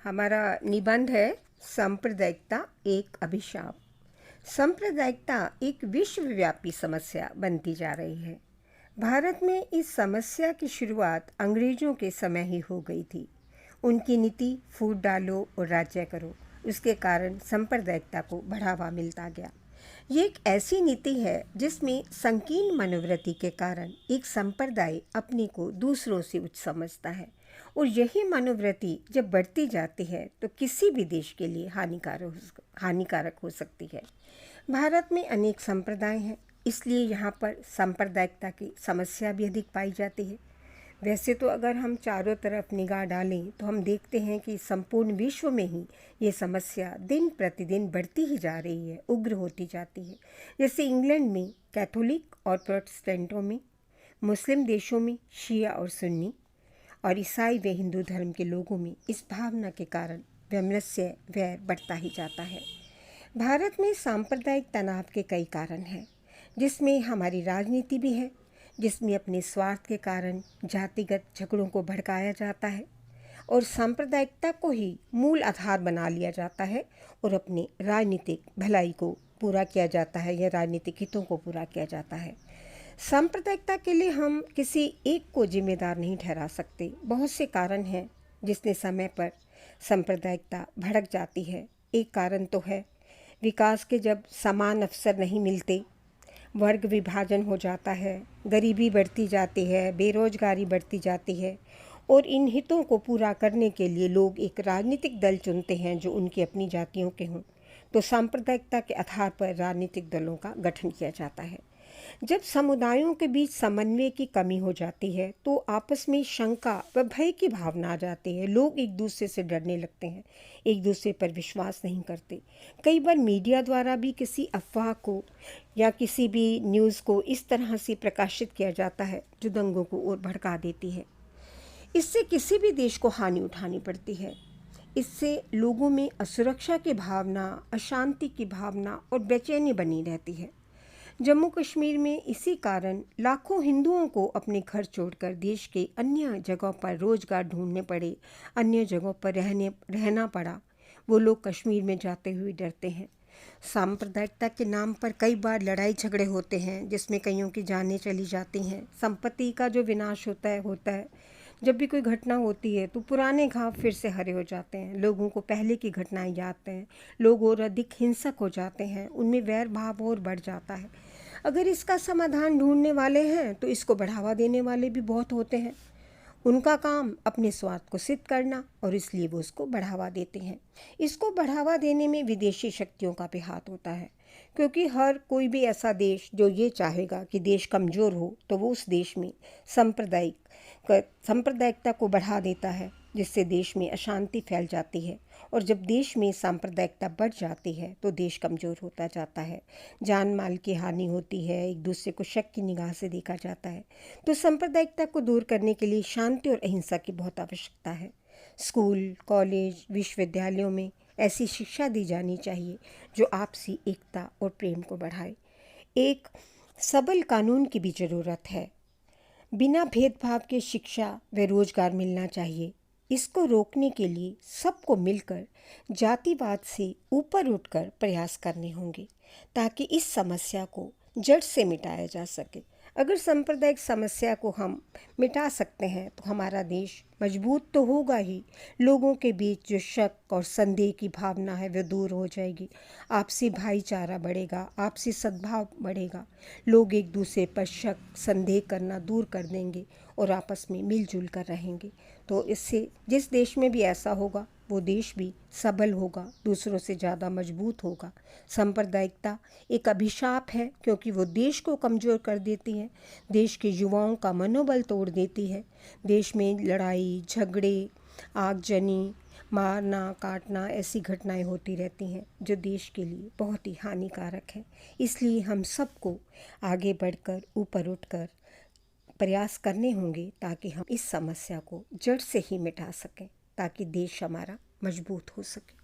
हमारा निबंध है सांप्रदायिकता एक अभिशाप। सांप्रदायिकता एक विश्वव्यापी समस्या बनती जा रही है। भारत में इस समस्या की शुरुआत अंग्रेजों के समय ही हो गई थी। उनकी नीति फूट डालो और राज्य करो, उसके कारण सांप्रदायिकता को बढ़ावा मिलता गया। ये एक ऐसी नीति है जिसमें संकीर्ण मनोवृत्ति के कारण एक संप्रदाय अपने को दूसरों से उच्च समझता है, और यही मनोवृत्ति जब बढ़ती जाती है तो किसी भी देश के लिए हानिकारक हो सकती है। भारत में अनेक संप्रदाय हैं, इसलिए यहाँ पर सांप्रदायिकता की समस्या भी अधिक पाई जाती है। वैसे तो अगर हम चारों तरफ निगाह डालें तो हम देखते हैं कि संपूर्ण विश्व में ही ये समस्या दिन प्रतिदिन बढ़ती ही जा रही है, उग्र होती जाती है। जैसे इंग्लैंड में कैथोलिक और प्रोटेस्टेंटों में, मुस्लिम देशों में शिया और सुन्नी, और ईसाई व हिंदू धर्म के लोगों में इस भावना के कारण वैमनस्य वैर बढ़ता ही जाता है। भारत में सांप्रदायिक तनाव के कई कारण हैं, जिसमें हमारी राजनीति भी है, जिसमें अपने स्वार्थ के कारण जातिगत झगड़ों को भड़काया जाता है और सांप्रदायिकता को ही मूल आधार बना लिया जाता है और अपनी राजनीतिक भलाई को पूरा किया जाता है या राजनीतिक हितों को पूरा किया जाता है। सांप्रदायिकता के लिए हम किसी एक को जिम्मेदार नहीं ठहरा सकते। बहुत से कारण हैं जिसने समय पर सांप्रदायिकता भड़क जाती है। एक कारण तो है विकास के जब समान अवसर नहीं मिलते, वर्ग विभाजन हो जाता है, गरीबी बढ़ती जाती है, बेरोजगारी बढ़ती जाती है, और इन हितों को पूरा करने के लिए लोग एक राजनीतिक दल चुनते हैं जो उनकी अपनी जातियों के हों। तो सांप्रदायिकता के आधार पर राजनीतिक दलों का गठन किया जाता है। जब समुदायों के बीच समन्वय की कमी हो जाती है तो आपस में शंका व भय की भावना आ जाती है। लोग एक दूसरे से डरने लगते हैं, एक दूसरे पर विश्वास नहीं करते। कई बार मीडिया द्वारा भी किसी अफवाह को या किसी भी न्यूज़ को इस तरह से प्रकाशित किया जाता है जो दंगों को और भड़का देती है। इससे किसी भी देश को हानि उठानी पड़ती है। इससे लोगों में असुरक्षा की भावना, अशांति की भावना और बेचैनी बनी रहती है। जम्मू कश्मीर में इसी कारण लाखों हिंदुओं को अपने घर छोड़कर देश के अन्य जगहों पर रोजगार ढूंढने पड़े, अन्य जगहों पर रहना पड़ा। वो लोग कश्मीर में जाते हुए डरते हैं। सांप्रदायिकता के नाम पर कई बार लड़ाई झगड़े होते हैं जिसमें कईयों की जानें चली जाती हैं। संपत्ति का जो विनाश होता है। जब भी कोई घटना होती है तो पुराने घाव फिर से हरे हो जाते हैं। लोगों को पहले की घटनाएं याद हैं, लोग और अधिक हिंसक हो जाते हैं, उनमें वैर भाव और बढ़ जाता है। अगर इसका समाधान ढूंढने वाले हैं तो इसको बढ़ावा देने वाले भी बहुत होते हैं। उनका काम अपने स्वार्थ को सिद्ध करना, और इसलिए वो उसको बढ़ावा देते हैं। इसको बढ़ावा देने में विदेशी शक्तियों का भी हाथ होता है, क्योंकि हर कोई भी ऐसा देश जो ये चाहेगा कि देश कमज़ोर हो तो वो उस देश में सांप्रदायिकता को बढ़ा देता है, जिससे देश में अशांति फैल जाती है। और जब देश में सांप्रदायिकता बढ़ जाती है तो देश कमज़ोर होता जाता है, जान माल की हानि होती है, एक दूसरे को शक की निगाह से देखा जाता है। तो सांप्रदायिकता को दूर करने के लिए शांति और अहिंसा की बहुत आवश्यकता है। स्कूल, कॉलेज, विश्वविद्यालयों में ऐसी शिक्षा दी जानी चाहिए जो आपसी एकता और प्रेम को बढ़ाए। एक सबल कानून की भी ज़रूरत है। बिना भेदभाव के शिक्षा व रोजगार मिलना चाहिए। इसको रोकने के लिए सबको मिलकर जातिवाद से ऊपर उठकर प्रयास करने होंगे, ताकि इस समस्या को जड़ से मिटाया जा सके। अगर सांप्रदायिक समस्या को हम मिटा सकते हैं तो हमारा देश मजबूत तो होगा ही, लोगों के बीच जो शक और संदेह की भावना है वह दूर हो जाएगी, आपसी भाईचारा बढ़ेगा, आपसी सद्भाव बढ़ेगा। लोग एक दूसरे पर शक संदेह करना दूर कर देंगे और आपस में मिलजुल कर रहेंगे। तो इससे जिस देश में भी ऐसा होगा वो देश भी सबल होगा, दूसरों से ज़्यादा मजबूत होगा। सांप्रदायिकता एक अभिशाप है, क्योंकि वो देश को कमज़ोर कर देती है, देश के युवाओं का मनोबल तोड़ देती है। देश में लड़ाई झगड़े, आगजनी, मारना काटना ऐसी घटनाएं होती रहती हैं जो देश के लिए बहुत ही हानिकारक है। इसलिए हम सबको आगे बढ़कर ऊपर उठकर प्रयास करने होंगे ताकि हम इस समस्या को जड़ से ही मिटा सकें, ताकि देश हमारा मजबूत हो सके।